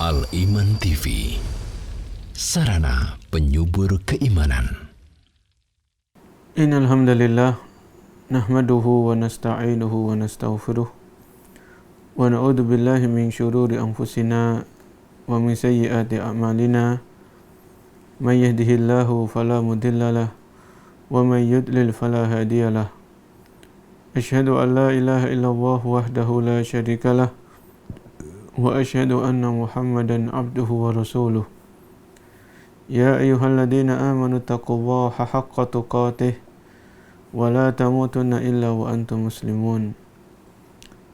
Al-Iman TV, sarana penyubur keimanan. Innal hamdalillah nahmaduhu wa nasta'inuhu wa nastaghfiruh wa na'udzu billahi min syururi anfusina wa min sayyiati a'malina. May yahdihillahu fala mudhillalah wa may yudlil fala hadiyalah. Asyhadu an la ilaha illallah wahdahu la syarikalah wa asyhadu anna Muhammadan abduhu wa rasuluh. Ya ayyuhalladzina amanu taqullaha haqqa tuqatih wa la tamutunna illa wa antum muslimun.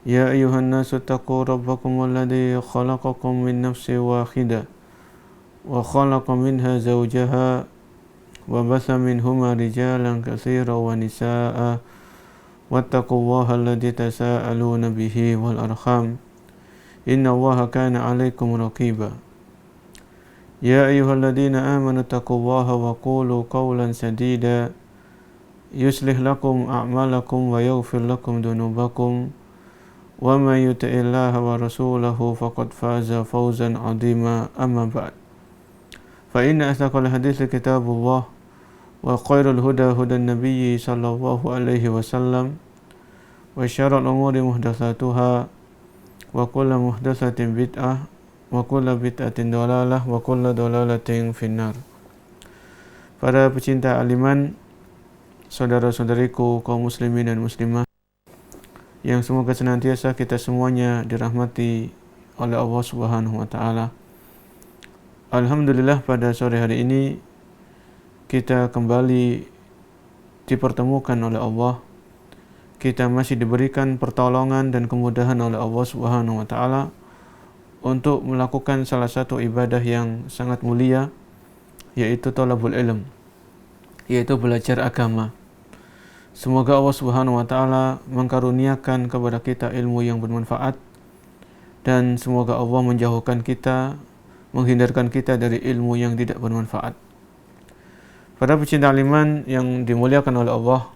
Ya ayyuhan nasu taqu rabbakum alladzi khalaqakum min nafsin wahidah wa khalaqa minha zawjaha wa batha minhuma rijalan katsiran wa nisaa'a wattaqullaha alladzi tasaaluna bihi wal arham innallaha kana 'alaikum raqiba. Ya ayyuhalladzina amanu taqullaha wa qulu qawlan sadida yuslih lakum a'malakum wa yaghfir lakum dhunubakum wa may yuti'illaha wa rasulahu faqad faza fawzan 'azima. Amma ba'd. Fa inna asdaqal hadithi kitabullah wa khairul huda hudan nabiyyi sallallahu alaihi wasallam wa syarrul umuri muhdatsatuha wa kullu muhdatsatin bid'ah wa kullu bid'atin dhalalah wa kullu dhalalatin finnar. Para pecinta aliman, saudara-saudariku kaum muslimin dan muslimah yang semoga senantiasa kita semuanya dirahmati oleh Allah Subhanahu wa taala. Alhamdulillah, pada sore hari ini kita kembali dipertemukan oleh Allah. Kita masih diberikan pertolongan dan kemudahan oleh Allah Subhanahu wa taala untuk melakukan salah satu ibadah yang sangat mulia, yaitu thalabul ilm, yaitu belajar agama. Semoga Allah Subhanahu wa taala mengkaruniakan kepada kita ilmu yang bermanfaat, dan semoga Allah menjauhkan kita, menghindarkan kita dari ilmu yang tidak bermanfaat. Para pecinta aliman yang dimuliakan oleh Allah,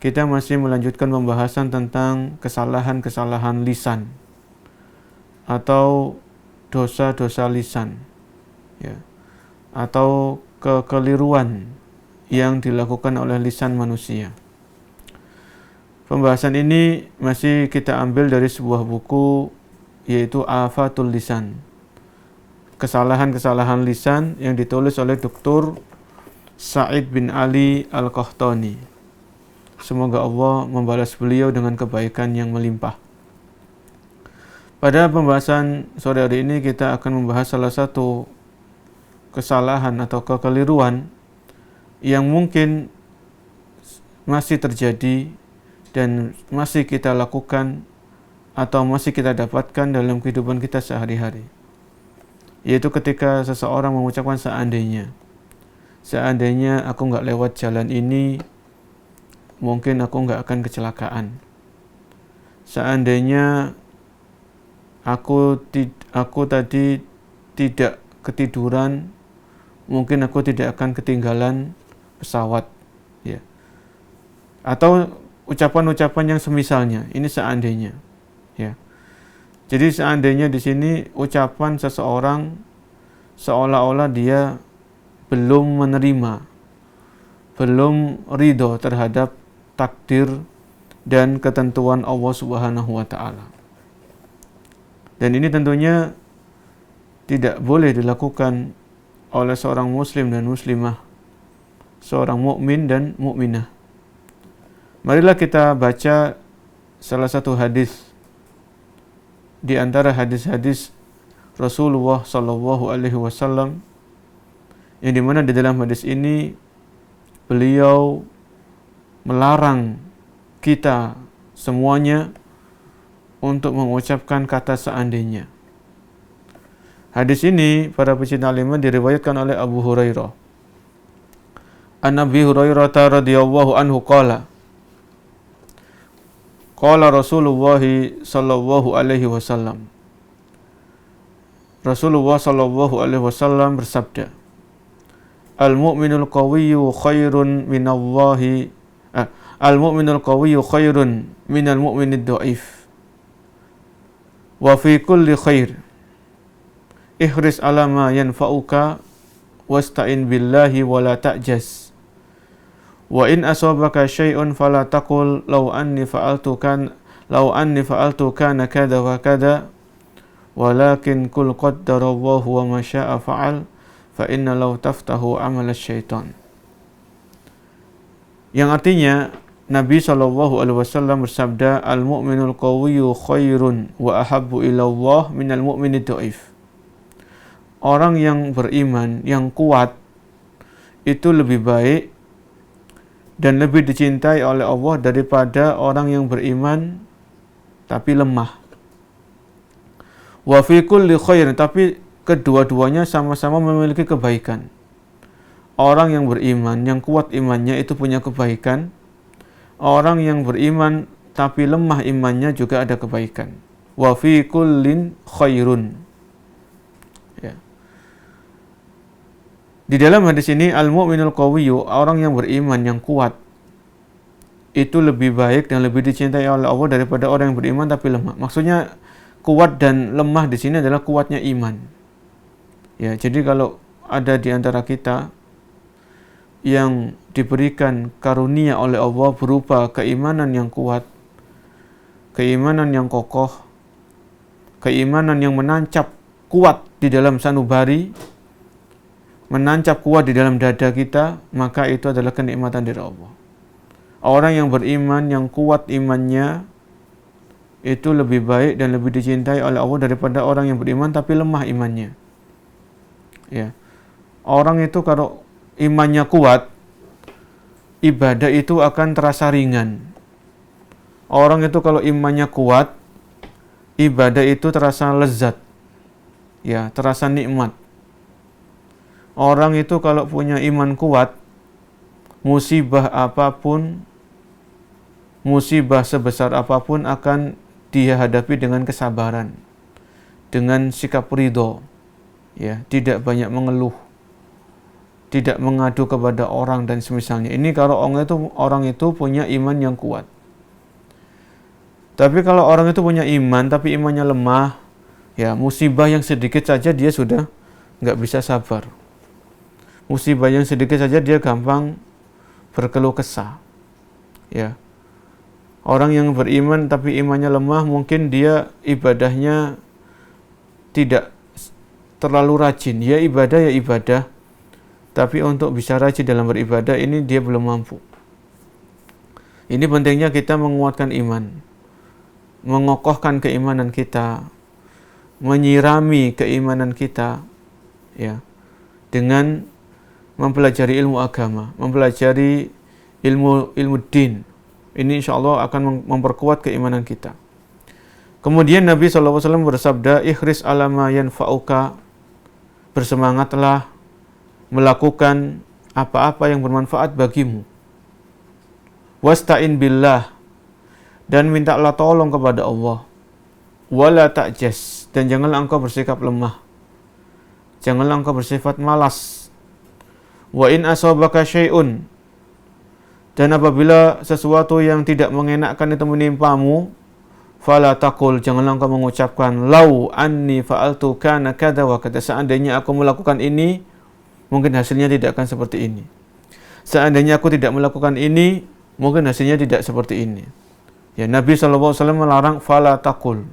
kita masih melanjutkan pembahasan tentang kesalahan-kesalahan lisan atau dosa-dosa lisan, ya, atau kekeliruan yang dilakukan oleh lisan manusia. Pembahasan ini masih kita ambil dari sebuah buku, yaitu Afatul Lisan, kesalahan-kesalahan lisan, yang ditulis oleh Dr. Sa'id bin Ali Al-Qahtani. Semoga Allah membalas beliau dengan kebaikan yang melimpah. Pada pembahasan sore hari ini kita akan membahas salah satu kesalahan atau kekeliruan yang mungkin masih terjadi dan masih kita lakukan atau masih kita dapatkan dalam kehidupan kita sehari-hari, yaitu ketika seseorang mengucapkan seandainya aku nggak lewat jalan ini, mungkin aku nggak akan kecelakaan. Seandainya aku tadi tidak ketiduran, mungkin aku tidak akan ketinggalan pesawat, ya. Atau ucapan-ucapan yang semisalnya. Ini seandainya, ya. Jadi seandainya di sini ucapan seseorang seolah-olah dia belum menerima, belum ridho terhadap takdir dan ketentuan Allah Subhanahu wa taala. Dan ini tentunya tidak boleh dilakukan oleh seorang muslim dan muslimah, seorang mukmin dan mukminah. Marilah kita baca salah satu hadis di antara hadis-hadis Rasulullah sallallahu alaihi wasallam, yang dimana di dalam hadis ini beliau melarang kita semuanya untuk mengucapkan kata seandainya. Hadis ini, para pecinta aliman, diriwayatkan oleh Abu Hurairah. An Abi Hurairah radhiyallahu anhu qala Rasulullah sallallahu alaihi wasallam. Rasulullah sallallahu alaihi wasallam bersabda, Al-mu'minul qawiyyu khairun minallahi Al-mu'minul qawiyyu khairun minal mu'minid dha'if wa fi kulli khair ihris ala ma yanfa'uka wasta'in billahi wa la ta'jaz. Wa in asabaka syai'un fala taqul law anni fa'altu kana kada wa kada, walakin kul qaddarallahu wa ma syaa fa'al, fa inna law taftahu amal syaitan. Yang artinya Nabi SAW bersabda, al-mu'minul qawiyyu khairun wa ahabbu ilallah minal mu'minid dhaif. Orang yang beriman, yang kuat, itu lebih baik dan lebih dicintai oleh Allah daripada orang yang beriman tapi lemah. Wa fi kulli khairin, tapi kedua-duanya sama-sama memiliki kebaikan. Orang yang beriman, yang kuat imannya itu punya kebaikan. Orang yang beriman tapi lemah imannya juga ada kebaikan. Wa fi kullin khairun. Ya. Di dalam hadis ini al-mu'minul qawiyyu, orang yang beriman yang kuat, itu lebih baik dan lebih dicintai oleh Allah daripada orang yang beriman tapi lemah. Maksudnya kuat dan lemah di sini adalah kuatnya iman. Ya, jadi kalau ada di antara kita yang diberikan karunia oleh Allah berupa keimanan yang kuat, keimanan yang kokoh, keimanan yang menancap kuat di dalam sanubari, menancap kuat di dalam dada kita, maka itu adalah kenikmatan dari Allah. Orang yang beriman, yang kuat imannya, itu lebih baik dan lebih dicintai oleh Allah daripada orang yang beriman tapi lemah imannya. Ya. Orang itu kalau imannya kuat, ibadah itu akan terasa ringan. Orang itu kalau imannya kuat, ibadah itu terasa lezat. Ya, terasa nikmat. Orang itu kalau punya iman kuat, musibah apapun, musibah sebesar apapun akan dia hadapi dengan kesabaran, dengan sikap ridho. Ya, tidak banyak mengeluh, tidak mengadu kepada orang dan semisalnya. Ini kalau orang itu punya iman yang kuat. Tapi kalau orang itu punya iman tapi imannya lemah, ya musibah yang sedikit saja dia sudah nggak bisa sabar. Musibah yang sedikit saja dia gampang berkeluh kesah. Ya. Orang yang beriman tapi imannya lemah, mungkin dia ibadahnya tidak terlalu rajin. Ya ibadah, tapi untuk bisa rajin dalam beribadah ini dia belum mampu. Ini pentingnya kita menguatkan iman, mengokohkan keimanan kita, menyirami keimanan kita, ya, dengan mempelajari ilmu agama, mempelajari ilmu din. Ini insya Allah akan memperkuat keimanan kita. Kemudian Nabi SAW bersabda, ihris ala ma yanfa'uka, bersemangatlah melakukan apa-apa yang bermanfaat bagimu. Wasta'in billah, dan mintalah tolong kepada Allah. Wala ta'jaz, dan janganlah engkau bersikap lemah. Janganlah engkau bersifat malas. Wa in asabaka syai'un, dan apabila sesuatu yang tidak mengenakkan itu menimpamu, fala taqul, janganlah engkau mengucapkan lau anni fa'altu kana kada wa kada, seandainya aku melakukan ini mungkin hasilnya tidak akan seperti ini. Seandainya aku tidak melakukan ini mungkin hasilnya tidak seperti ini. Ya, Nabi SAW melarang fala taqul,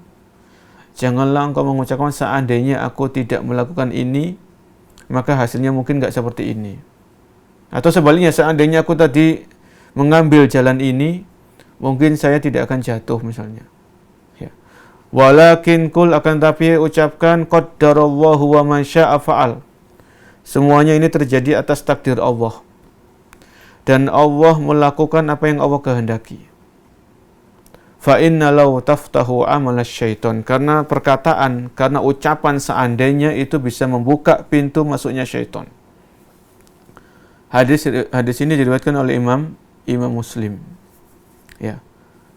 janganlah engkau mengucapkan seandainya aku tidak melakukan ini maka hasilnya mungkin enggak seperti ini. Atau sebaliknya, seandainya aku tadi mengambil jalan ini, mungkin saya tidak akan jatuh misalnya. Ya. Walakin kul, akan tapi ucapkan qaddarallahu wa ma syaa fa'al. Semuanya ini terjadi atas takdir Allah. Dan Allah melakukan apa yang Allah kehendaki. Fa inna law taftahu amalas syaitan, karena perkataan, karena ucapan seandainya itu bisa membuka pintu masuknya syaitan. Hadis ini diriwayatkan oleh Imam Muslim. Ya.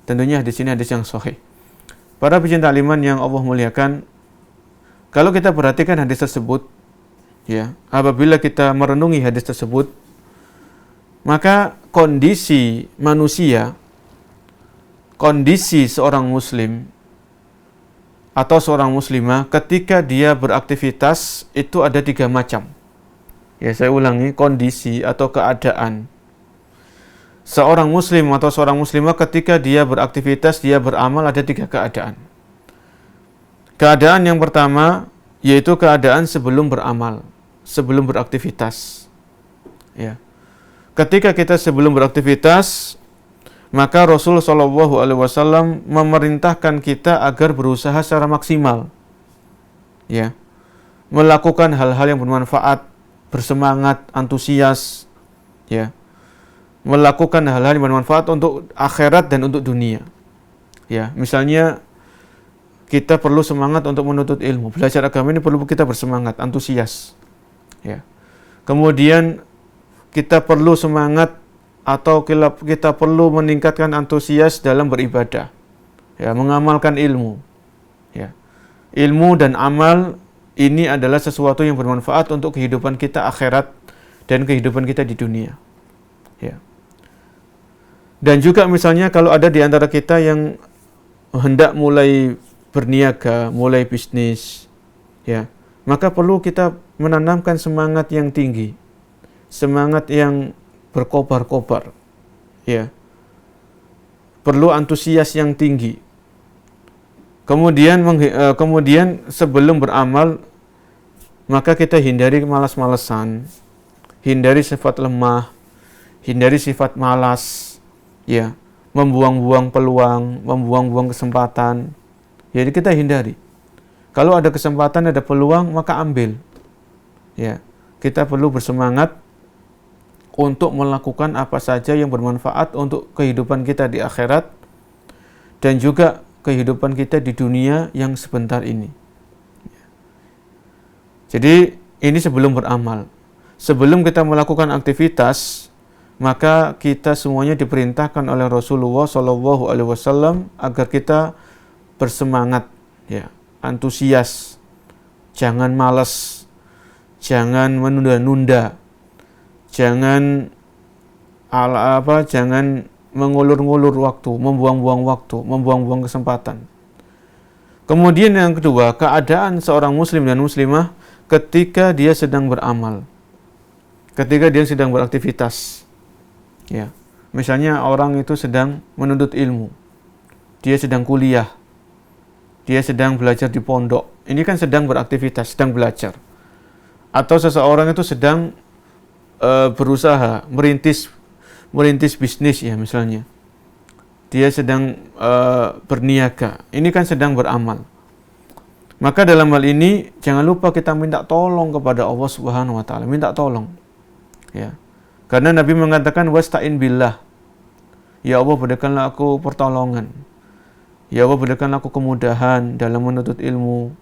Tentunya hadis ini hadis yang sahih. Para pecinta iman yang Allah muliakan, kalau kita perhatikan hadis tersebut, ya, apabila kita merenungi hadis tersebut, maka kondisi manusia, kondisi seorang muslim atau seorang muslimah ketika dia beraktivitas itu ada 3 macam. Ya, saya ulangi, kondisi atau keadaan. Seorang muslim atau seorang muslimah ketika dia beraktivitas, dia beramal, ada 3 keadaan. Keadaan yang pertama yaitu keadaan sebelum beramal, sebelum beraktivitas. Ya. Ketika kita sebelum beraktivitas, maka Rasul SAW memerintahkan kita agar berusaha secara maksimal, ya, melakukan hal-hal yang bermanfaat, bersemangat, antusias, ya, melakukan hal-hal yang bermanfaat untuk akhirat dan untuk dunia. Ya, misalnya kita perlu semangat untuk menuntut ilmu. Belajar agama ini perlu kita bersemangat, antusias. Ya. Kemudian kita perlu semangat atau kita perlu meningkatkan antusias dalam beribadah. Ya, mengamalkan ilmu. Ya. Ilmu dan amal ini adalah sesuatu yang bermanfaat untuk kehidupan kita akhirat dan kehidupan kita di dunia. Ya. Dan juga misalnya kalau ada di antara kita yang hendak mulai berniaga, mulai bisnis, ya, maka perlu kita menanamkan semangat yang tinggi, semangat yang berkobar-kobar, ya, perlu antusias yang tinggi. Kemudian sebelum beramal, maka kita hindari malas-malesan, hindari sifat lemah, hindari sifat malas, ya, membuang-buang peluang, membuang-buang kesempatan. Jadi kita hindari. Kalau ada kesempatan, ada peluang, maka ambil. Ya, kita perlu bersemangat untuk melakukan apa saja yang bermanfaat untuk kehidupan kita di akhirat dan juga kehidupan kita di dunia yang sebentar ini. Jadi ini sebelum beramal. Sebelum kita melakukan aktivitas, maka kita semuanya diperintahkan oleh Rasulullah SAW agar kita bersemangat, ya, antusias, jangan malas, jangan menunda-nunda, jangan jangan mengulur-ngulur waktu, membuang-buang waktu, membuang-buang kesempatan. Kemudian yang kedua, keadaan seorang muslim dan muslimah ketika dia sedang beramal, ketika dia sedang beraktivitas. Ya, misalnya orang itu sedang menuntut ilmu, dia sedang kuliah, dia sedang belajar di pondok. Ini kan sedang beraktivitas, sedang belajar. Atau seseorang itu sedang berusaha merintis bisnis, ya, misalnya. Dia sedang berniaga. Ini kan sedang beramal. Maka dalam hal ini jangan lupa kita minta tolong kepada Allah Subhanahu wa taala, minta tolong. Ya. Karena Nabi mengatakan wasta'in billah. Ya Allah, berikanlah aku pertolongan. Ya Allah, berikanlah aku kemudahan dalam menuntut ilmu.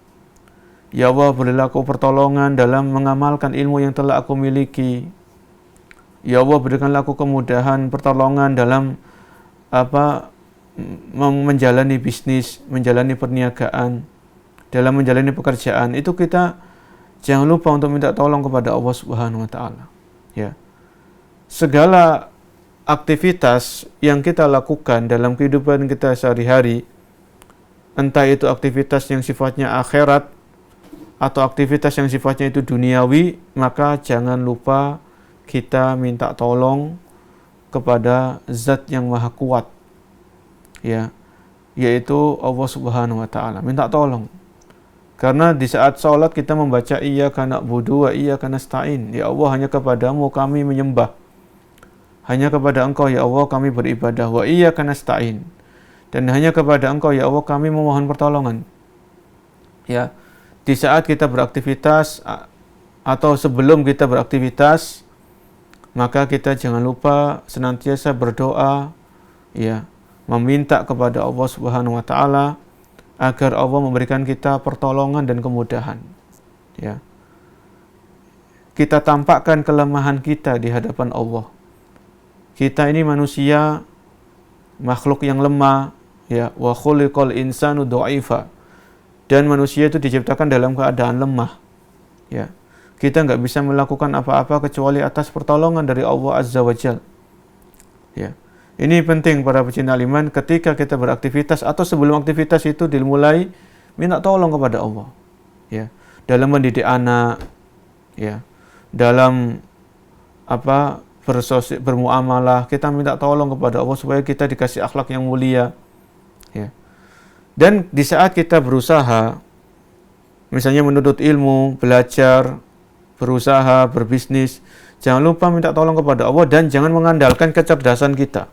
Ya Allah, berilah aku pertolongan dalam mengamalkan ilmu yang telah aku miliki. Ya Allah, berikanlah aku kemudahan, pertolongan dalam menjalani bisnis, menjalani perniagaan, dalam menjalani pekerjaan. Itu kita jangan lupa untuk minta tolong kepada Allah Subhanahu wa taala. Ya. Segala aktivitas yang kita lakukan dalam kehidupan kita sehari-hari, entah itu aktivitas yang sifatnya akhirat atau aktivitas yang sifatnya itu duniawi, maka jangan lupa kita minta tolong kepada Zat yang Maha Kuat, ya, yaitu Allah Subhanahu wa taala. Minta tolong. Karena di saat salat kita membaca iyyaka na'budu wa iyyaka nasta'in. Ya Allah, hanya kepadamu kami menyembah. Hanya kepada Engkau ya Allah kami beribadah. Wa iyyaka nasta'in. Dan hanya kepada Engkau ya Allah kami memohon pertolongan. Ya. Di saat kita beraktivitas atau sebelum kita beraktivitas, maka kita jangan lupa senantiasa berdoa, ya, meminta kepada Allah Subhanahu wa taala agar Allah memberikan kita pertolongan dan kemudahan. Ya. Kita tampakkan kelemahan kita di hadapan Allah. Kita ini manusia, makhluk yang lemah, ya, wa khuliqal insanu dha'ifa. Dan manusia itu diciptakan dalam keadaan lemah. Ya. Kita nggak bisa melakukan apa-apa kecuali atas pertolongan dari Allah Azza wa Jalla. Ya. Ini penting para pecinta iman, ketika kita beraktivitas atau sebelum aktivitas itu dimulai, minta tolong kepada Allah. Ya, dalam mendidik anak, ya, dalam bermuamalah, kita minta tolong kepada Allah supaya kita dikasih akhlak yang mulia. Ya. Dan di saat kita berusaha, misalnya menuntut ilmu, belajar, berusaha, berbisnis, jangan lupa minta tolong kepada Allah dan jangan mengandalkan kecerdasan kita.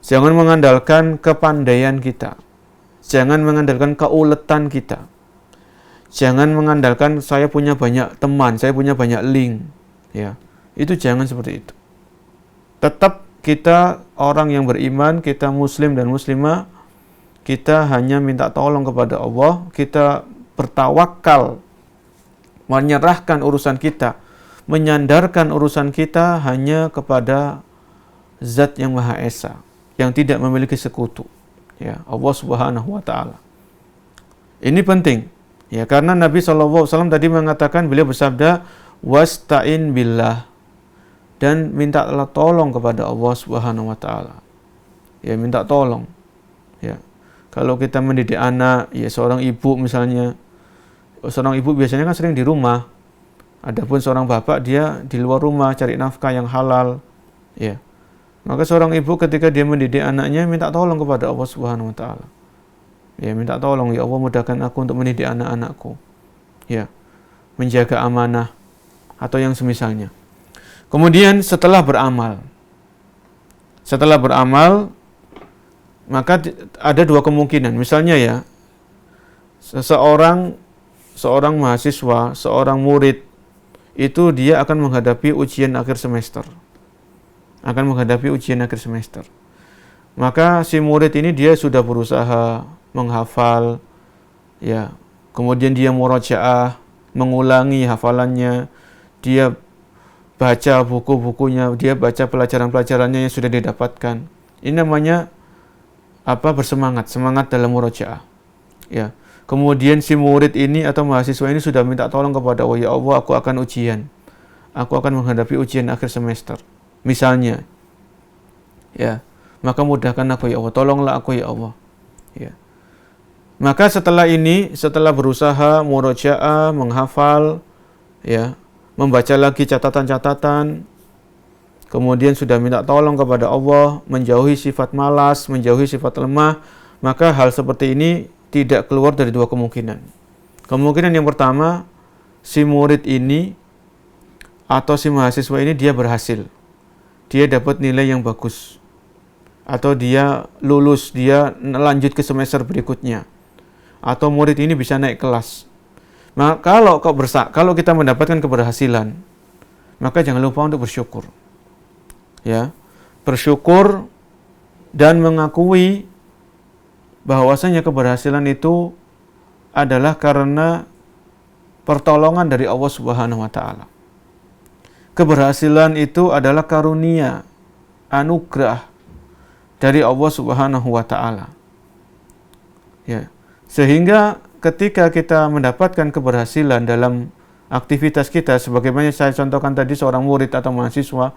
Jangan mengandalkan kepandaian kita. Jangan mengandalkan keuletan kita. Jangan mengandalkan saya punya banyak teman, saya punya banyak link. Ya. Itu jangan seperti itu. Tetap kita orang yang beriman, kita muslim dan muslimah, kita hanya minta tolong kepada Allah, kita bertawakal, menyerahkan urusan kita, menyandarkan urusan kita hanya kepada Zat yang Maha Esa, yang tidak memiliki sekutu, ya, Allah Subhanahu wa taala. Ini penting, ya, karena Nabi SAW tadi mengatakan, beliau bersabda, wasta'in billah, dan mintalah tolong kepada Allah Subhanahu wa taala. Ya, minta tolong. Ya. Kalau kita mendidik anak, ya seorang ibu misalnya, seorang ibu biasanya kan sering di rumah. Adapun seorang bapak dia di luar rumah cari nafkah yang halal. Ya. Maka seorang ibu ketika dia mendidik anaknya minta tolong kepada Allah Subhanahu wa taala. Ya, minta tolong, ya Allah mudahkan aku untuk mendidik anak-anakku. Ya. Menjaga amanah atau yang semisalnya. Kemudian setelah beramal, maka ada dua kemungkinan. Misalnya ya, seorang mahasiswa, seorang murid, itu dia akan menghadapi ujian akhir semester. Maka si murid ini dia sudah berusaha menghafal, ya, kemudian dia murajaah, mengulangi hafalannya, dia baca buku-bukunya, dia baca pelajaran-pelajarannya yang sudah didapatkan. Ini namanya semangat dalam murajaah. Ya. Kemudian si murid ini atau mahasiswa ini sudah minta tolong kepada Allah, ya Allah, aku akan ujian. Aku akan menghadapi ujian akhir semester. Misalnya. Ya. Maka mudahkan aku, ya Allah, tolonglah aku, ya Allah. Ya. Maka setelah berusaha murajaah, menghafal, ya, membaca lagi catatan-catatan, kemudian sudah minta tolong kepada Allah, menjauhi sifat malas, menjauhi sifat lemah, maka hal seperti ini tidak keluar dari dua kemungkinan. Kemungkinan yang pertama, si murid ini atau si mahasiswa ini dia berhasil. Dia dapat nilai yang bagus. Atau dia lulus, dia lanjut ke semester berikutnya. Atau murid ini bisa naik kelas. Nah, kalau kita mendapatkan keberhasilan, maka jangan lupa untuk bersyukur. Ya, bersyukur dan mengakui bahwasanya keberhasilan itu adalah karena pertolongan dari Allah Subhanahu wa taala. Keberhasilan itu adalah karunia, anugerah dari Allah Subhanahu wa taala. Ya, sehingga ketika kita mendapatkan keberhasilan dalam aktivitas kita, sebagaimana saya contohkan tadi seorang murid atau mahasiswa,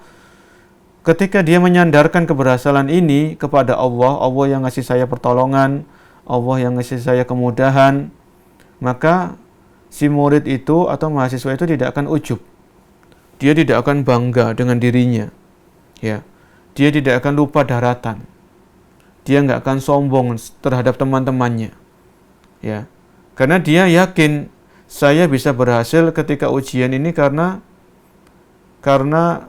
ketika dia menyandarkan keberhasilan ini kepada Allah, Allah yang ngasih saya pertolongan, Allah yang ngasih saya kemudahan, maka si murid itu atau mahasiswa itu tidak akan ujub. Dia tidak akan bangga dengan dirinya. Ya. Dia tidak akan lupa daratan. Dia nggak akan sombong terhadap teman-temannya. Ya. Karena dia yakin saya bisa berhasil ketika ujian ini karena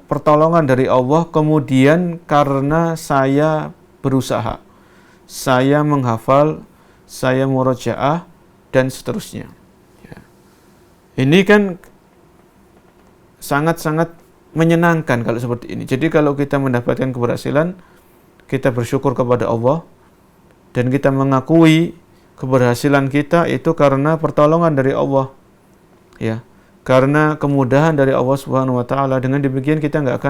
pertolongan dari Allah, kemudian karena saya berusaha, saya menghafal, saya murajaah, dan seterusnya. Ya. Ini kan sangat-sangat menyenangkan kalau seperti ini. Jadi kalau kita mendapatkan keberhasilan, kita bersyukur kepada Allah, dan kita mengakui keberhasilan kita itu karena pertolongan dari Allah, ya, karena kemudahan dari Allah Subhanahu wa taala. Dengan demikian kita nggak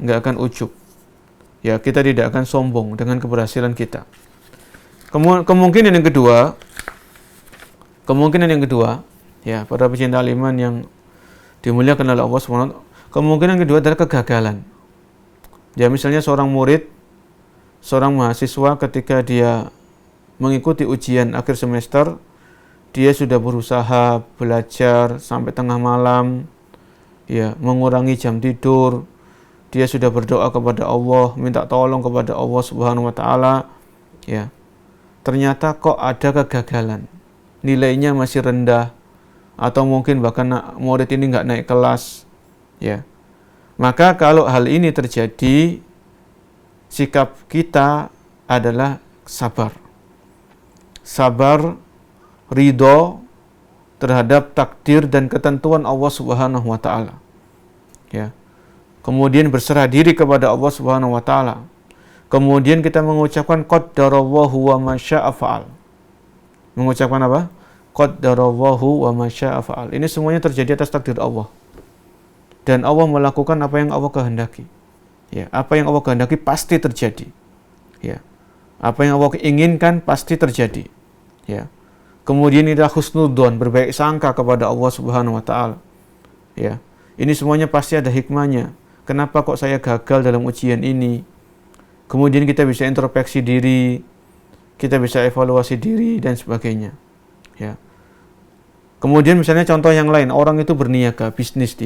akan ujub. Ya, kita tidak akan sombong dengan keberhasilan kita. Kemungkinan yang kedua, ya, para pecinta iman yang dimuliakan oleh Allah Subhanahu wa taala, kemungkinan kedua adalah kegagalan. Ya, misalnya seorang murid, seorang mahasiswa ketika dia mengikuti ujian akhir semester, dia sudah berusaha belajar sampai tengah malam, ya, mengurangi jam tidur, dia sudah berdoa kepada Allah, minta tolong kepada Allah Subhanahu wa taala, ya. Ternyata kok ada kegagalan. Nilainya masih rendah atau mungkin bahkan murid ini nggak naik kelas, ya. Maka kalau hal ini terjadi, sikap kita adalah sabar. Sabar, ridho terhadap takdir dan ketentuan Allah Subhanahu wa taala. Ya. Kemudian berserah diri kepada Allah Subhanahu wa taala. Kemudian kita mengucapkan qaddarallahu wa ma syaa fa'al. Mengucapkan apa? Qaddarallahu wa ma syaa fa'al. Ini semuanya terjadi atas takdir Allah. Dan Allah melakukan apa yang Allah kehendaki. Ya, apa yang Allah kehendaki pasti terjadi. Ya. Apa yang Allah inginkan pasti terjadi. Ya. Kemudian kita husnudzon, berbaik sangka kepada Allah Subhanahu wa taala. Ya. Ini semuanya pasti ada hikmahnya. Kenapa kok saya gagal dalam ujian ini? Kemudian kita bisa introspeksi diri, kita bisa evaluasi diri dan sebagainya. Ya. Kemudian misalnya contoh yang lain, orang itu berniaga, bisnis.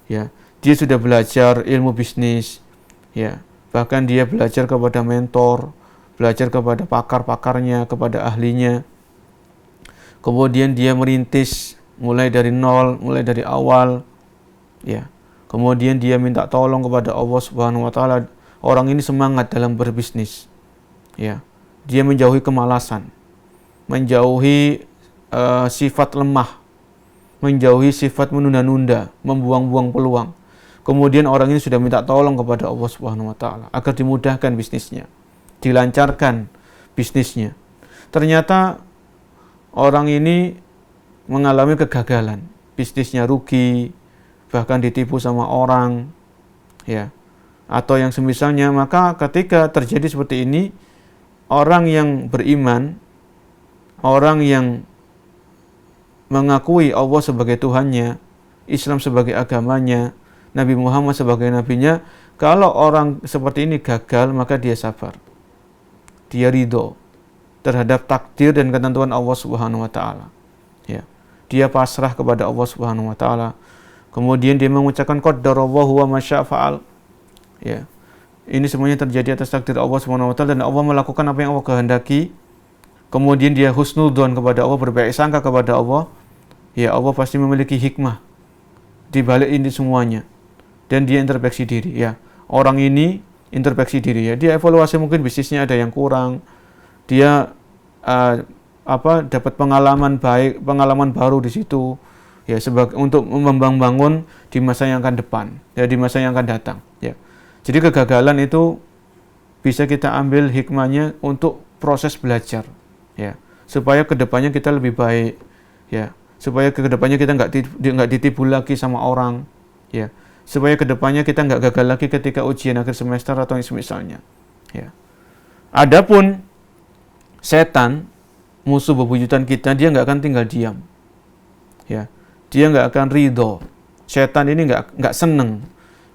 Ya, dia sudah belajar ilmu bisnis, ya. Bahkan dia belajar kepada mentor, belajar kepada pakar-pakarnya, kepada ahlinya. Kemudian dia merintis mulai dari nol, mulai dari awal, ya. Kemudian dia minta tolong kepada Allah Subhanahu wa taala. Orang ini semangat dalam berbisnis. Ya. Dia menjauhi kemalasan, menjauhi sifat lemah, menjauhi sifat menunda-nunda, membuang-buang peluang. Kemudian orang ini sudah minta tolong kepada Allah Subhanahu wa taala agar dimudahkan bisnisnya, dilancarkan bisnisnya. Ternyata orang ini mengalami kegagalan, bisnisnya rugi, bahkan ditipu sama orang, ya, atau yang semisalnya. Maka ketika terjadi seperti ini, orang yang beriman, orang yang mengakui Allah sebagai Tuhannya, Islam sebagai agamanya, Nabi Muhammad sebagai nabinya, kalau orang seperti ini gagal, maka dia sabar. Dia ridho terhadap takdir dan ketentuan Allah Subhanahu wa taala. Ya. Dia pasrah kepada Allah Subhanahu wa taala. Kemudian dia mengucapkan qaddarallahu wa ma syaa fa'al. Ya. Ini semuanya terjadi atas takdir Allah Subhanahu wa taala dan Allah melakukan apa yang Allah kehendaki. Kemudian dia husnudzon kepada Allah, berbaik sangka kepada Allah. Ya, Allah pasti memiliki hikmah di balik ini semuanya. Dan dia introspeksi diri, ya. Orang ini introspeksi diri, ya. Dia evaluasi, mungkin bisnisnya ada yang kurang. Dia dapat pengalaman baik, pengalaman baru di situ. Ya, untuk membangun di masa yang akan depan, ya, di masa yang akan datang, ya. Jadi kegagalan itu bisa kita ambil hikmahnya untuk proses belajar, ya, supaya kedepannya kita lebih baik, ya, supaya kedepannya kita nggak ditipu lagi sama orang, ya, supaya kedepannya kita nggak gagal lagi ketika ujian akhir semester atau yang semisalnya, ya. Adapun setan, musuh bebuyutan kita, dia nggak akan tinggal diam, ya, dia nggak akan ridho. Setan ini nggak seneng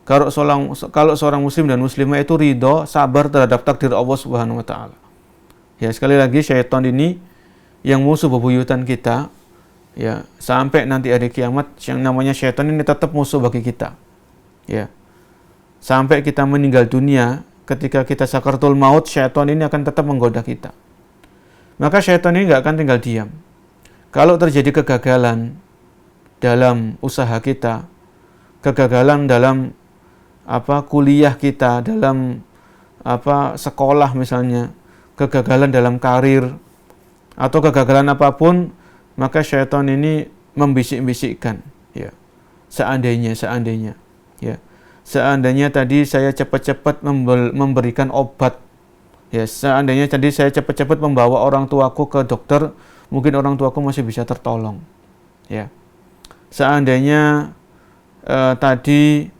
kalau seorang muslim dan muslimah itu ridho, sabar terhadap takdir Allah Subhanahu wa taala. Ya, sekali lagi, syaitan ini yang musuh bebuyutan kita, ya, sampai nanti hari kiamat, yang namanya syaitan ini tetap musuh bagi kita. Ya. Sampai kita meninggal dunia, ketika kita sakaratul maut, syaitan ini akan tetap menggoda kita. Maka syaitan ini nggak akan tinggal diam. Kalau terjadi kegagalan dalam usaha kita, kegagalan dalam kuliah kita, dalam sekolah misalnya, kegagalan dalam karir, atau kegagalan apapun, maka syaitan ini membisik-bisikkan, ya. Seandainya, ya. Seandainya tadi saya cepat-cepat memberikan obat, ya. Seandainya tadi saya cepat-cepat membawa orang tuaku ke dokter, mungkin orang tuaku masih bisa tertolong, ya. Seandainya tadi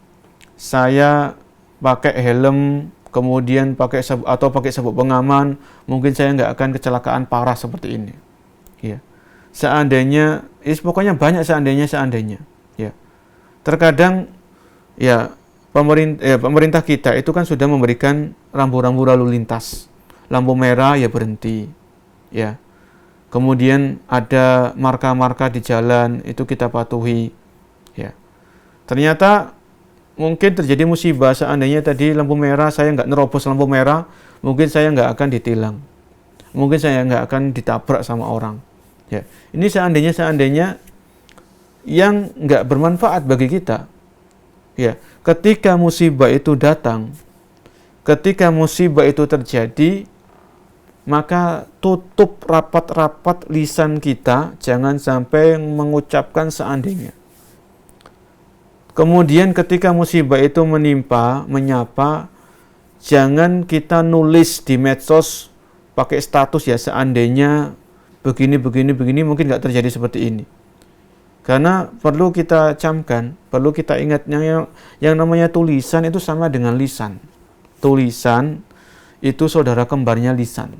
saya pakai helm, kemudian pakai sabuk pengaman, mungkin saya nggak akan kecelakaan parah seperti ini, ya. Seandainya, pokoknya banyak seandainya, ya. Terkadang, ya, pemerintah kita itu kan sudah memberikan rambu-rambu lalu lintas lampu merah ya berhenti, ya. Kemudian ada marka-marka di jalan, itu kita patuhi, ya. Ternyata mungkin terjadi musibah, seandainya tadi lampu merah saya nggak nerobos lampu merah, mungkin saya nggak akan ditilang, mungkin saya nggak akan ditabrak sama orang, ya. Ini seandainya yang nggak bermanfaat bagi kita, ya. Ketika musibah itu datang, ketika musibah itu terjadi, maka tutup rapat-rapat lisan kita, jangan sampai mengucapkan seandainya. Kemudian ketika musibah itu menimpa, menyapa, jangan kita nulis di medsos pakai status ya, seandainya begini, mungkin nggak terjadi seperti ini. Karena perlu kita camkan, perlu kita ingat, yang namanya tulisan itu sama dengan lisan. Tulisan itu saudara kembarnya lisan,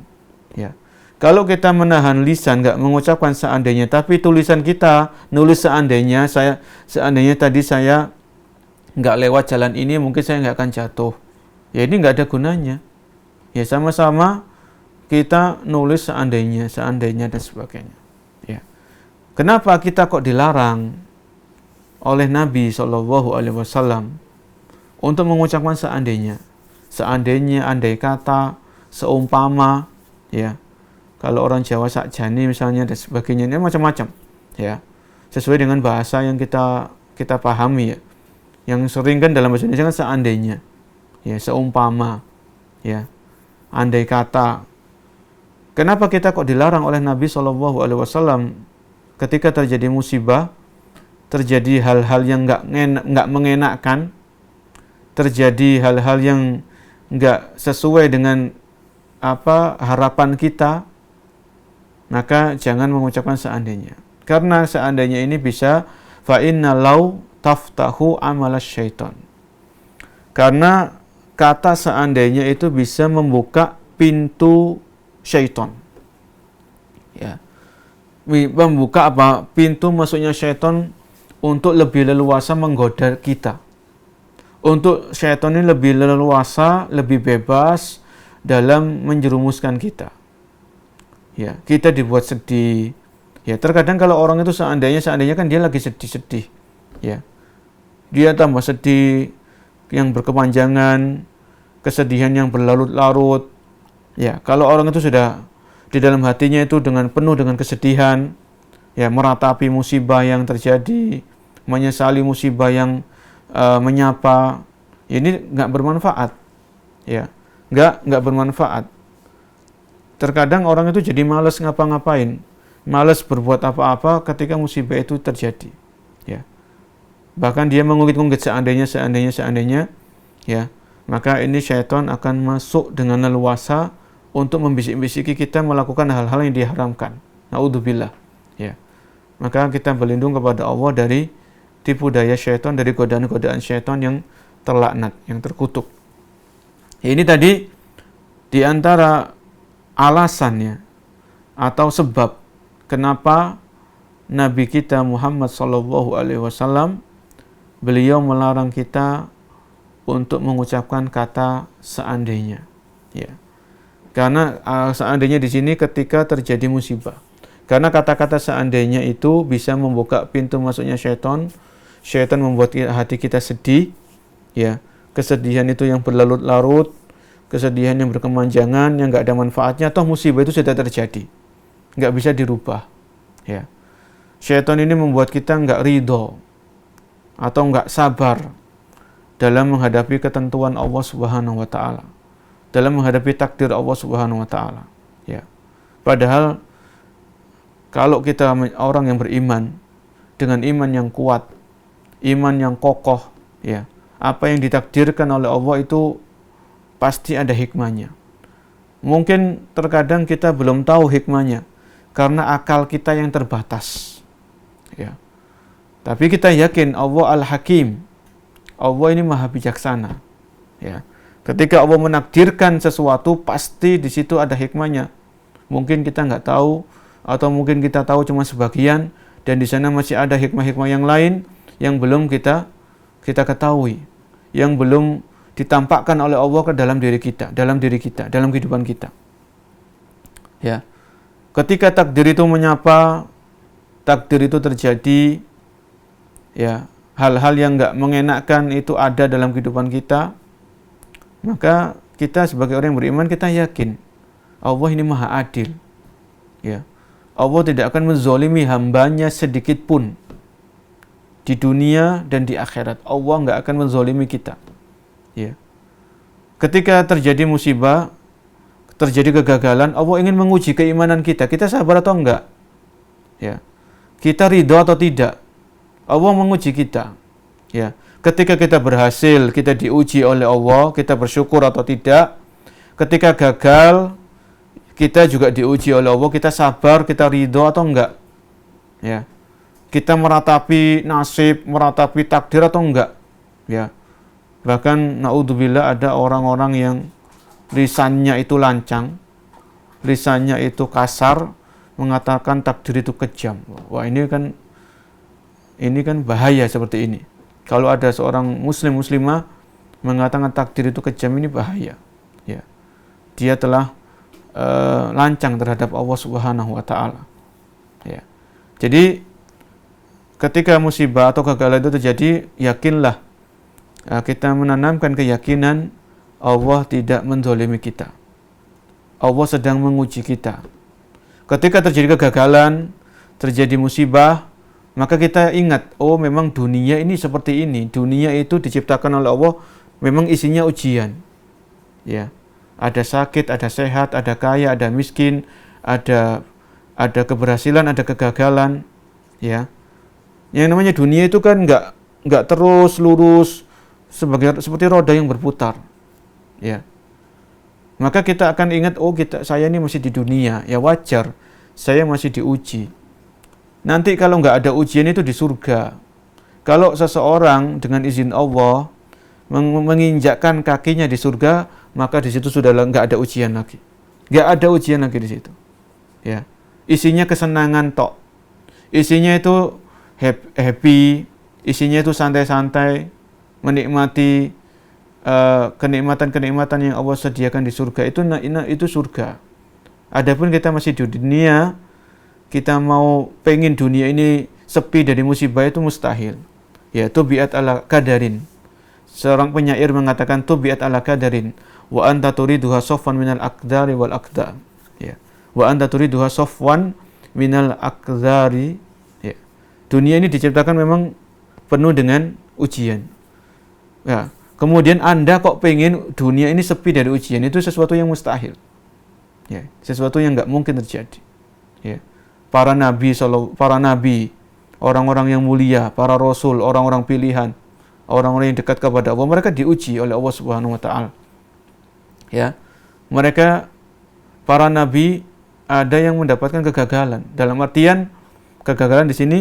ya. Kalau kita menahan lisan, nggak mengucapkan seandainya, tapi tulisan kita nulis seandainya tadi saya nggak lewat jalan ini, mungkin saya nggak akan jatuh. Ya ini nggak ada gunanya. Ya sama-sama kita nulis seandainya dan sebagainya. Ya. Kenapa kita kok dilarang oleh Nabi SAW untuk mengucapkan seandainya? Seandainya, andai kata, seumpama, ya. Kalau orang Jawa sakjane misalnya dan sebagainya, ini macam-macam, ya. Sesuai dengan bahasa yang kita pahami, ya. Yang sering kan dalam bahasa Indonesia kan seandainya, ya, seumpama, ya, andai kata. Kenapa kita kok dilarang oleh Nabi SAW ketika terjadi musibah, terjadi hal-hal yang nggak mengenakkan, terjadi hal-hal yang nggak sesuai dengan harapan kita, maka jangan mengucapkan seandainya. Karena seandainya ini bisa fa inna law taftahu amalas syaitan. Karena kata seandainya itu bisa membuka pintu syaitan. Ya. Membuka pintu masuknya syaitan untuk lebih leluasa menggoda kita. Untuk syaitan ini lebih leluasa, lebih bebas dalam menjerumuskan kita. Ya, kita dibuat sedih. Ya, terkadang kalau orang itu seandainya kan dia lagi sedih-sedih. Ya. Dia tambah sedih yang berkepanjangan, kesedihan yang berlarut-larut. Ya, kalau orang itu sudah di dalam hatinya itu penuh dengan kesedihan, ya, meratapi musibah yang terjadi, menyesali musibah yang menyapa, ini nggak bermanfaat. Ya, nggak bermanfaat. Terkadang orang itu jadi malas ngapa-ngapain, malas berbuat apa-apa ketika musibah itu terjadi. Ya. Bahkan dia mengungkit-ungkit seandainya, ya. Maka ini syaitan akan masuk dengan leluasa untuk membisik-bisiki kita melakukan hal-hal yang diharamkan. Naudzubillah. Ya. Maka kita berlindung kepada Allah dari tipu daya syaitan, dari godaan-godaan syaitan yang terlaknat, yang terkutuk. Ini tadi di antara alasannya atau sebab kenapa Nabi kita Muhammad SAW beliau melarang kita untuk mengucapkan kata seandainya, ya. Karena seandainya di sini ketika terjadi musibah. Karena kata-kata seandainya itu bisa membuka pintu masuknya syaitan. Syaitan membuat hati kita sedih, ya. Kesedihan itu yang berlarut-larut, kesedihan yang berkemanjangan, yang nggak ada manfaatnya, toh musibah itu sudah terjadi, nggak bisa dirubah, ya. Syaitan ini membuat kita nggak ridho atau nggak sabar dalam menghadapi ketentuan Allah Subhanahu Wa Taala, dalam menghadapi takdir Allah Subhanahu Wa Taala, ya. Padahal kalau kita orang yang beriman dengan iman yang kuat, iman yang kokoh, ya, apa yang ditakdirkan oleh Allah itu pasti ada hikmahnya. Mungkin terkadang kita belum tahu hikmahnya karena akal kita yang terbatas, ya. Tapi kita yakin Allah Al-Hakim, Allah ini maha bijaksana, ya. Ketika Allah menakdirkan sesuatu, pasti di situ ada hikmahnya. Mungkin kita nggak tahu, atau mungkin kita tahu cuma sebagian, dan di sana masih ada hikmah-hikmah yang lain yang belum kita ketahui, yang belum ditampakkan oleh Allah ke dalam diri kita, dalam kehidupan kita. Ya. Ketika takdir itu menyapa, takdir itu terjadi, ya, hal-hal yang enggak mengenakkan itu ada dalam kehidupan kita, maka kita sebagai orang yang beriman kita yakin Allah ini maha adil. Ya. Allah tidak akan menzalimi hambanya sedikit pun di dunia dan di akhirat. Allah enggak akan menzalimi kita. Ya. Ketika terjadi musibah, terjadi kegagalan, Allah ingin menguji keimanan kita. Kita sabar atau enggak? Ya. Kita ridho atau tidak? Allah menguji kita. Ya. Ketika kita berhasil, kita diuji oleh Allah, kita bersyukur atau tidak. Ketika gagal, kita juga diuji oleh Allah, kita sabar, kita ridho atau enggak? Ya. Kita meratapi nasib, meratapi takdir atau enggak? Ya. Bahkan naudzubillah ada orang-orang yang lisannya itu lancang, lisannya itu kasar, mengatakan takdir itu kejam. Wah, ini kan bahaya seperti ini. Kalau ada seorang muslimah mengatakan takdir itu kejam, ini bahaya. Ya. Dia telah lancang terhadap Allah Subhanahu wa taala. Ya. Jadi ketika musibah atau kegagalan itu terjadi, yakinlah kita menanamkan keyakinan Allah tidak menzalimi kita. Allah sedang menguji kita. Ketika terjadi kegagalan, terjadi musibah, maka kita ingat, oh memang dunia ini seperti ini. Dunia itu diciptakan oleh Allah memang isinya ujian. Ya. Ada sakit, ada sehat, ada kaya, ada miskin, ada keberhasilan, ada kegagalan, ya. Yang namanya dunia itu kan enggak terus lurus seperti roda yang berputar. Ya. Maka kita akan ingat, oh saya ini masih di dunia, ya wajar, saya masih diuji. Nanti kalau enggak ada ujian itu di surga. Kalau seseorang dengan izin Allah menginjakkan kakinya di surga, maka di situ sudah enggak ada ujian lagi. Enggak ada ujian lagi di situ. Ya. Isinya kesenangan tok. Isinya itu happy, isinya itu santai-santai, menikmati kenikmatan-kenikmatan yang Allah sediakan di surga. Itu surga. Adapun kita masih di dunia, kita mau pengen dunia ini sepi dari musibah, itu mustahil. Ya, tubiat ala kadarin. Seorang penyair mengatakan tubiat ala kadarin wa anta turiduha safwan minal aqdari wal aqdar. Ya. Wa anta turiduha safwan minal aqdari. Ya. Dunia ini diciptakan memang penuh dengan ujian. Ya. Kemudian Anda kok pengen dunia ini sepi dari ujian, itu sesuatu yang mustahil. Ya, sesuatu yang enggak mungkin terjadi. Ya. Para nabi, orang-orang yang mulia, para rasul, orang-orang pilihan, orang-orang yang dekat kepada Allah, mereka diuji oleh Allah Subhanahu wa taala. Ya. Mereka para nabi ada yang mendapatkan kegagalan. Dalam artian kegagalan di sini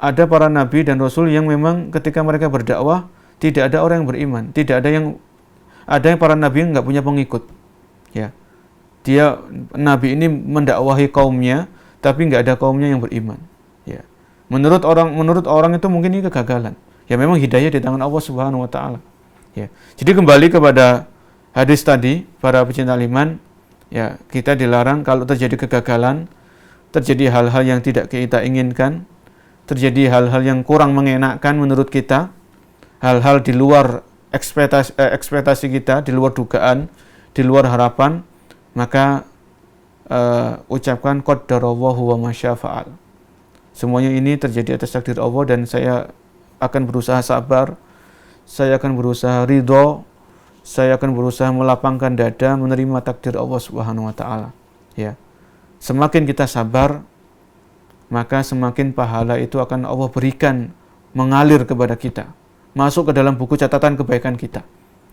ada para nabi dan rasul yang memang ketika mereka berdakwah tidak ada orang yang beriman, tidak ada yang para nabi yang enggak punya pengikut. Ya. Dia nabi ini mendakwahi kaumnya tapi enggak ada kaumnya yang beriman. Ya. Menurut orang itu mungkin ini kegagalan. Ya memang hidayah di tangan Allah Subhanahu wa taala. Ya. Jadi kembali kepada hadis tadi, para pecinta iman, ya, kita dilarang kalau terjadi kegagalan, terjadi hal-hal yang tidak kita inginkan, terjadi hal-hal yang kurang mengenakkan menurut kita, hal-hal di luar ekspektasi kita, di luar dugaan, di luar harapan, maka ucapkan qadarallahu wa masya fa'al. Semuanya ini terjadi atas takdir Allah dan saya akan berusaha sabar, saya akan berusaha ridho, saya akan berusaha melapangkan dada menerima takdir Allah Subhanahu wa taala. Ya. Semakin kita sabar, maka semakin pahala itu akan Allah berikan mengalir kepada kita, masuk ke dalam buku catatan kebaikan kita.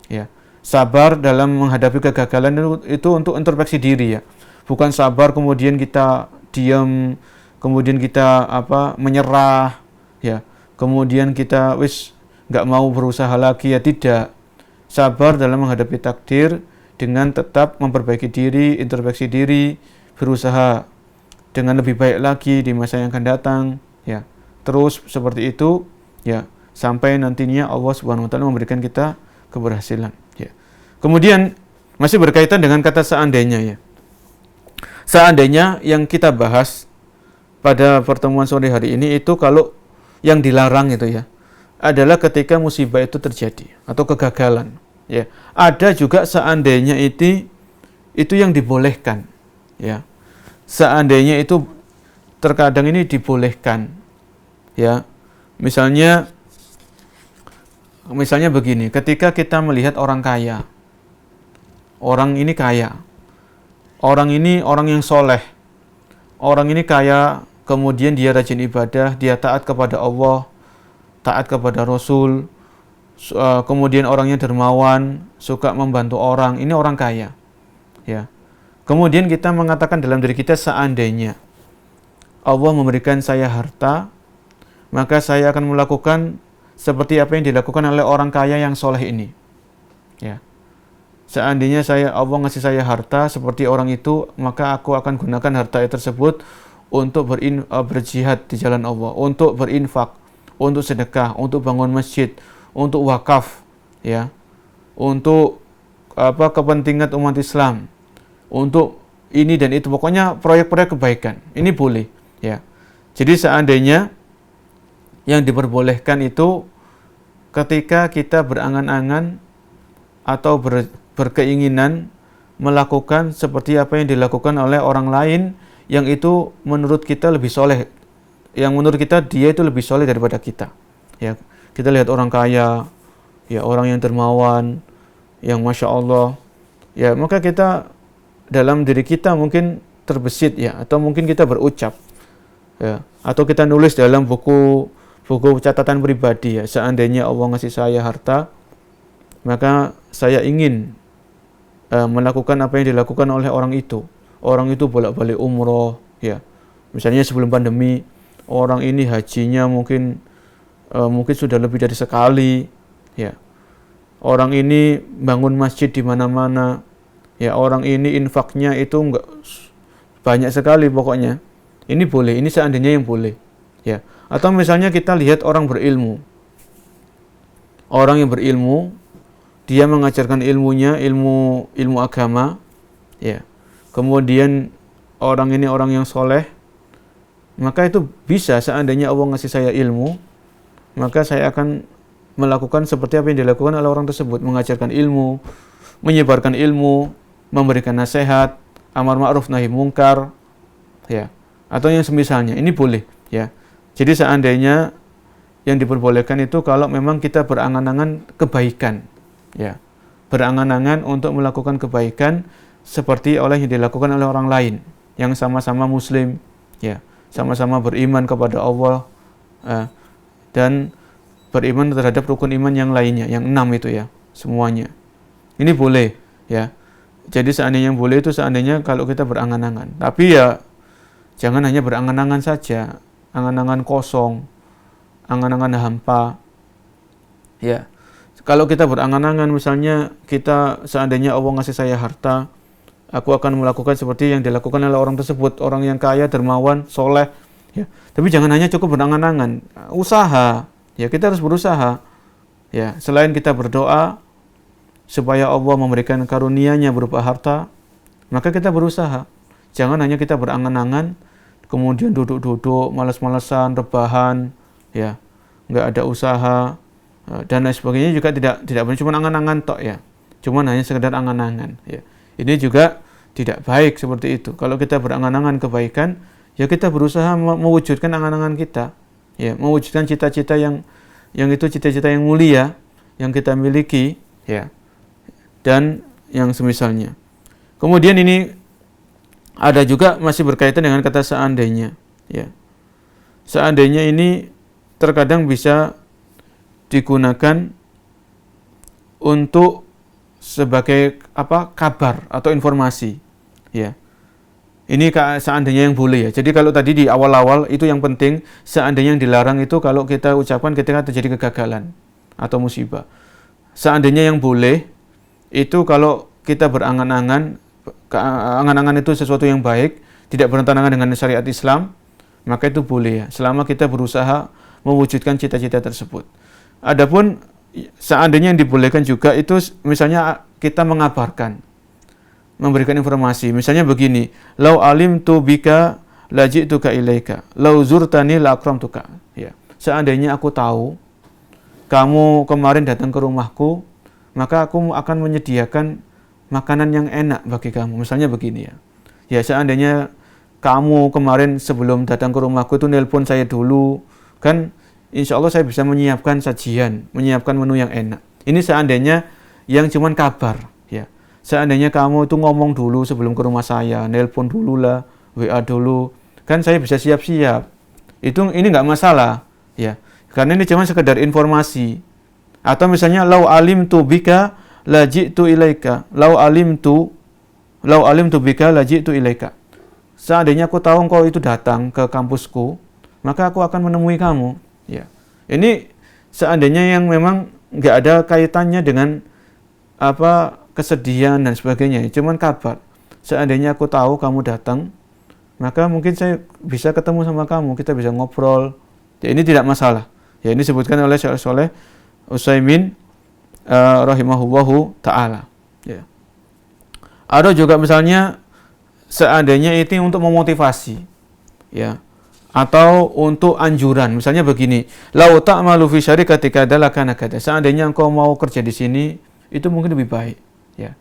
Ya. Sabar dalam menghadapi kegagalan itu untuk introspeksi diri, ya. Bukan sabar kemudian kita diam, kemudian kita menyerah, ya. Kemudian kita enggak mau berusaha lagi, ya, tidak. Sabar dalam menghadapi takdir dengan tetap memperbaiki diri, introspeksi diri, berusaha dengan lebih baik lagi di masa yang akan datang, ya. Terus seperti itu, ya, sampai nantinya Allah Subhanahu wa taala memberikan kita keberhasilan, ya. Kemudian masih berkaitan dengan kata seandainya, ya. seandainya yang kita bahas pada pertemuan sore hari ini itu kalau yang dilarang itu ya adalah ketika musibah itu terjadi atau kegagalan ya. Ada juga seandainya itu yang dibolehkan ya. Seandainya itu terkadang ini dibolehkan ya. Misalnya begini, ketika kita melihat orang kaya, orang ini kaya, orang ini orang yang soleh, orang ini kaya, kemudian dia rajin ibadah, dia taat kepada Allah, taat kepada Rasul, kemudian orangnya dermawan, suka membantu orang, ini orang kaya ya. Kemudian kita mengatakan dalam diri kita, seandainya Allah memberikan saya harta, maka saya akan melakukan seperti apa yang dilakukan oleh orang kaya yang soleh ini ya. Seandainya Allah ngasih saya harta seperti orang itu, maka aku akan gunakan harta tersebut untuk berjihad di jalan Allah, untuk berinfak, untuk sedekah, untuk bangun masjid, untuk wakaf ya, untuk kepentingan umat Islam, untuk ini dan itu, pokoknya proyek-proyek kebaikan. Ini boleh ya. Jadi seandainya yang diperbolehkan itu ketika kita berangan-angan atau berkeinginan melakukan seperti apa yang dilakukan oleh orang lain yang itu menurut kita lebih soleh, yang menurut kita dia itu lebih soleh daripada kita ya. Kita lihat orang kaya ya, orang yang dermawan, yang Masya Allah ya, maka kita dalam diri kita mungkin terbesit ya, atau mungkin kita berucap ya, atau kita nulis dalam buku catatan pribadi ya, seandainya Allah ngasih saya harta, maka saya ingin melakukan apa yang dilakukan oleh orang itu. Orang itu bolak-balik umroh ya. Misalnya sebelum pandemi, orang ini hajinya mungkin sudah lebih dari sekali ya. Orang ini bangun masjid di mana-mana ya. Orang ini infaknya itu enggak banyak sekali pokoknya. Ini boleh, ini seandainya yang boleh ya. Atau misalnya kita lihat orang berilmu. Orang yang berilmu, dia mengajarkan ilmunya, ilmu agama ya. Kemudian orang ini orang yang soleh, maka itu bisa, seandainya Allah ngasih saya ilmu, maka saya akan melakukan seperti apa yang dilakukan oleh orang tersebut, mengajarkan ilmu, menyebarkan ilmu, memberikan nasihat, amar ma'ruf nahi mungkar ya, atau yang semisalnya. Ini boleh ya. Jadi seandainya yang diperbolehkan itu kalau memang kita berangan-angan kebaikan ya, berangan-angan untuk melakukan kebaikan seperti yang dilakukan oleh orang lain yang sama-sama muslim ya, sama-sama beriman kepada Allah dan beriman terhadap rukun iman yang lainnya, yang 6 itu ya, semuanya. Ini boleh ya. Jadi seandainya yang boleh itu seandainya kalau kita berangan-angan. Tapi ya jangan hanya berangan-angan saja, angan-angan kosong, angan-angan hampa ya. Kalau kita berangan-angan, misalnya kita seandainya Allah ngasih saya harta, aku akan melakukan seperti yang dilakukan oleh orang tersebut, orang yang kaya, dermawan, soleh ya. Tapi jangan hanya cukup berangan-angan, usaha ya, kita harus berusaha ya. Selain kita berdoa supaya Allah memberikan karunia-Nya berupa harta, maka kita berusaha. Jangan hanya kita berangan-angan kemudian duduk-duduk, malas-malasan, rebahan ya, nggak ada usaha dan lain sebagainya. Juga tidak benar cuma angan-angan tok ya, cuma hanya sekedar angan-angan ya. Ini juga tidak baik seperti itu. Kalau kita berangan-angan kebaikan, ya kita berusaha mewujudkan angan-angan kita ya, mewujudkan cita-cita yang itu cita-cita yang mulia yang kita miliki ya, dan yang semisalnya. Kemudian ini ada juga masih berkaitan dengan kata seandainya ya. Seandainya ini terkadang bisa digunakan untuk sebagai kabar atau informasi ya. Ini seandainya yang boleh ya. Jadi kalau tadi di awal-awal itu yang penting, seandainya yang dilarang itu kalau kita ucapkan ketika terjadi kegagalan atau musibah. Seandainya yang boleh itu kalau kita berangan-angan, angan-angan itu sesuatu yang baik, tidak bertentangan dengan syariat Islam, maka itu boleh ya, selama kita berusaha mewujudkan cita-cita tersebut. Adapun seandainya yang dibolehkan juga itu misalnya kita mengabarkan memberikan informasi. Misalnya begini, lau alimtu bika laji'tuka ilaika, lau zurtani la akramtuka. Ya. Seandainya aku tahu kamu kemarin datang ke rumahku, maka aku akan menyediakan makanan yang enak bagi kamu. Misalnya begini ya. Ya, seandainya kamu kemarin sebelum datang ke rumahku itu nelpon saya dulu, kan insya Allah saya bisa menyiapkan sajian, menyiapkan menu yang enak. Ini seandainya yang cuman kabar, ya. Seandainya kamu itu ngomong dulu sebelum ke rumah saya, nelpon dulu lah, WA dulu, kan saya bisa siap-siap. Ini nggak masalah, ya. Karena ini cuma sekedar informasi. Atau misalnya lau alimtu bika laji'tu ilaika, lau alimtu bika laji'tu ilaika. Seandainya aku tahu engkau itu datang ke kampusku, maka aku akan menemui kamu. Ya, ini seandainya yang memang nggak ada kaitannya dengan kesedihan dan sebagainya, cuman kabar. Seandainya aku tahu kamu datang, maka mungkin saya bisa ketemu sama kamu, kita bisa ngobrol. Ya, ini tidak masalah. Ya, ini disebutkan oleh Syekh Shalih Utsaimin rahimahullahu taala. Ya. Ada juga misalnya seandainya itu untuk memotivasi, ya. Atau untuk anjuran, misalnya begini, lau ta'malu fi syarikati kada lakana kada. Seandainya engkau mau kerja di sini, itu mungkin lebih baik, ya.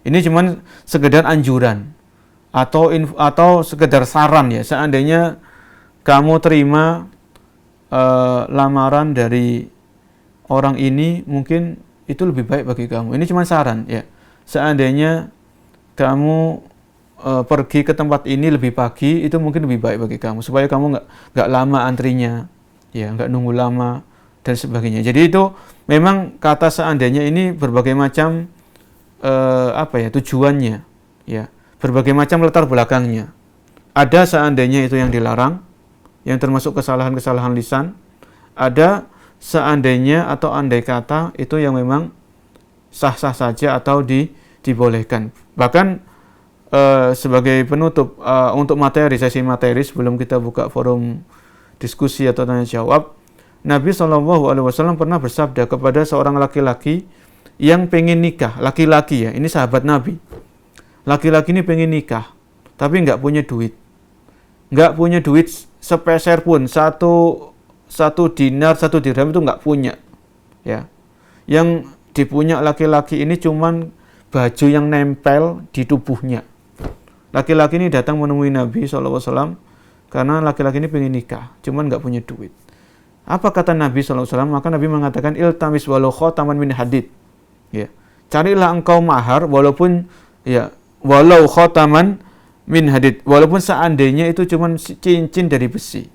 Ini cuman sekedar anjuran atau sekedar saran, ya. Seandainya kamu terima lamaran dari orang ini, mungkin itu lebih baik bagi kamu. Ini cuma saran, ya. Seandainya kamu pergi ke tempat ini lebih pagi, itu mungkin lebih baik bagi kamu supaya kamu nggak lama antrinya, ya, nggak nunggu lama dan sebagainya. Jadi itu memang kata seandainya ini berbagai macam tujuannya, ya, berbagai macam latar belakangnya. Ada seandainya itu yang dilarang, yang termasuk kesalahan-kesalahan lisan. Ada seandainya atau andai kata itu yang memang sah-sah saja atau dibolehkan. Bahkan sebagai penutup untuk sesi materi sebelum kita buka forum diskusi atau tanya jawab, Nabi SAW pernah bersabda kepada seorang laki-laki yang pengen nikah, laki-laki, ya, ini sahabat Nabi. Laki-laki ini pengen nikah, tapi nggak punya duit sepeser pun, satu dinar, 1 dirham itu nggak punya, ya. Yang dipunya laki-laki ini cuman baju yang nempel di tubuhnya. Laki-laki ini datang menemui Nabi SAW karena laki-laki ini pengen nikah, cuman nggak punya duit. Apa kata Nabi SAW? Maka Nabi mengatakan, iltamis walau khotaman min hadid. Ya, carilah engkau mahar walau khotaman min hadid, walaupun seandainya itu cuman cincin dari besi.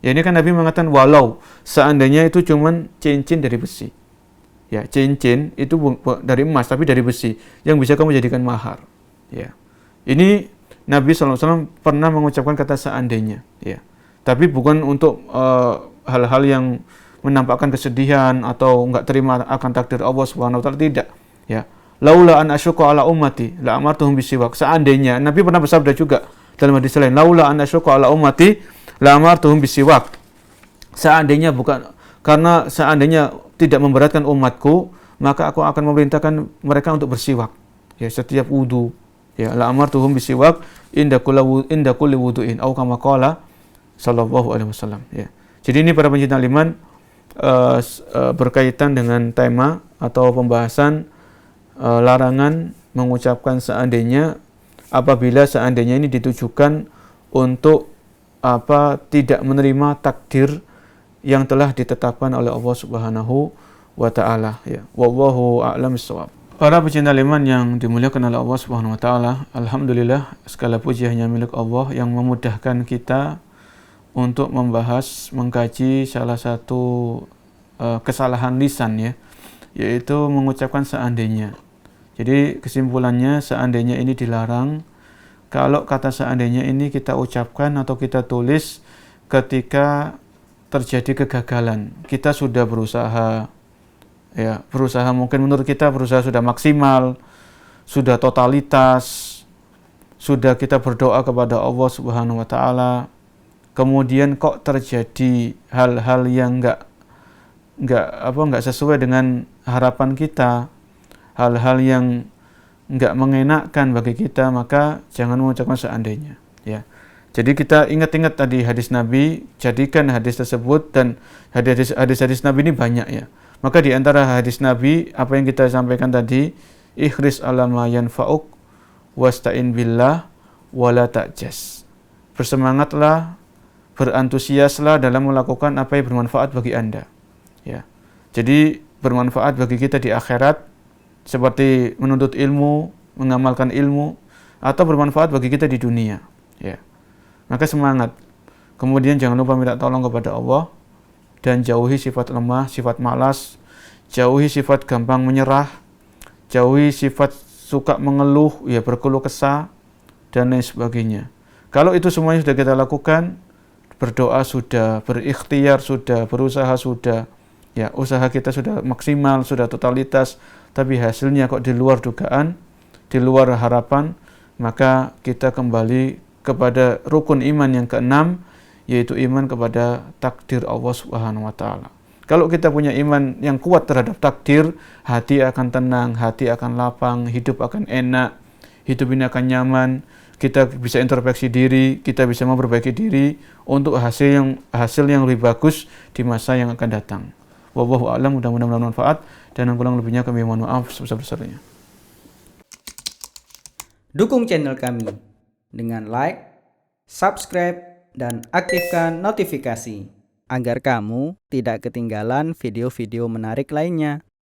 Ya, ini kan Nabi mengatakan walau seandainya itu cuman cincin dari besi. Ya, cincin itu dari emas tapi dari besi yang bisa kamu jadikan mahar. Ya. Ini Nabi SAW pernah mengucapkan kata seandainya, ya. Tapi bukan untuk hal-hal yang menampakkan kesedihan atau enggak terima akan takdir Allah Subhanahu wa taala, tidak, ya. Laula an asyqa ala ummati la amartuhum bisiwak. Seandainya Nabi pernah bersabda juga dalam hadis lain, laula an asyqa ala ummati la amartuhum bisiwak. Seandainya tidak memberatkan umatku, maka aku akan memerintahkan mereka untuk bersiwak, ya, setiap wudu. Ya, la amartuhum bisiwak inda kulli wudu'in au kama qala sallallahu alaihi wasallam, ya. Jadi ini para pencinta liman berkaitan dengan tema atau pembahasan larangan mengucapkan seandainya apabila seandainya ini ditujukan untuk tidak menerima takdir yang telah ditetapkan oleh Allah Subhanahu wa taala, ya. Wallahu a'lam bissawab. Para pecinta liman yang dimuliakan oleh Allah Subhanahu wa taala, alhamdulillah segala puji hanya milik Allah yang memudahkan kita untuk membahas, mengkaji salah satu kesalahan lisan, ya, yaitu mengucapkan seandainya. Jadi kesimpulannya, seandainya ini dilarang kalau kata seandainya ini kita ucapkan atau kita tulis ketika terjadi kegagalan. Kita sudah berusaha, ya, berusaha mungkin menurut kita berusaha sudah maksimal, sudah totalitas, sudah kita berdoa kepada Allah Subhanahu wa taala, kemudian kok terjadi hal-hal yang enggak sesuai dengan harapan kita, hal-hal yang nggak mengenakkan bagi kita, maka jangan mengucapkan seandainya. Ya. Jadi kita ingat-ingat tadi hadis Nabi, jadikan hadis tersebut, dan hadis Nabi ini banyak ya. Maka di antara hadis Nabi, apa yang kita sampaikan tadi, ikhris ala ma yanfa'uk wasta'in billah wala ta'jas. Bersemangatlah, berantusiaslah dalam melakukan apa yang bermanfaat bagi Anda. Ya. Jadi bermanfaat bagi kita di akhirat, seperti menuntut ilmu, mengamalkan ilmu, atau bermanfaat bagi kita di dunia. Ya. Maka semangat. Kemudian jangan lupa minta tolong kepada Allah, dan jauhi sifat lemah, sifat malas, jauhi sifat gampang menyerah, jauhi sifat suka mengeluh, ya berkeluh kesah, dan lain sebagainya. Kalau itu semuanya sudah kita lakukan, berdoa sudah, berikhtiar sudah, berusaha sudah, ya usaha kita sudah maksimal, sudah totalitas, tapi hasilnya kok di luar dugaan, di luar harapan, maka kita kembali kepada rukun iman yang keenam, yaitu iman kepada takdir Allah Subhanahu wa taala. Kalau kita punya iman yang kuat terhadap takdir, hati akan tenang, hati akan lapang, hidup akan enak, hidup ini akan nyaman, kita bisa introspeksi diri, kita bisa memperbaiki diri untuk hasil yang lebih bagus di masa yang akan datang. Wallahu a'lam, mudah-mudahan bermanfaat, dan yang kurang lebihnya kami mohon maaf sebesar-besarnya. Dukung channel kami dengan like, subscribe, dan aktifkan notifikasi agar kamu tidak ketinggalan video-video menarik lainnya.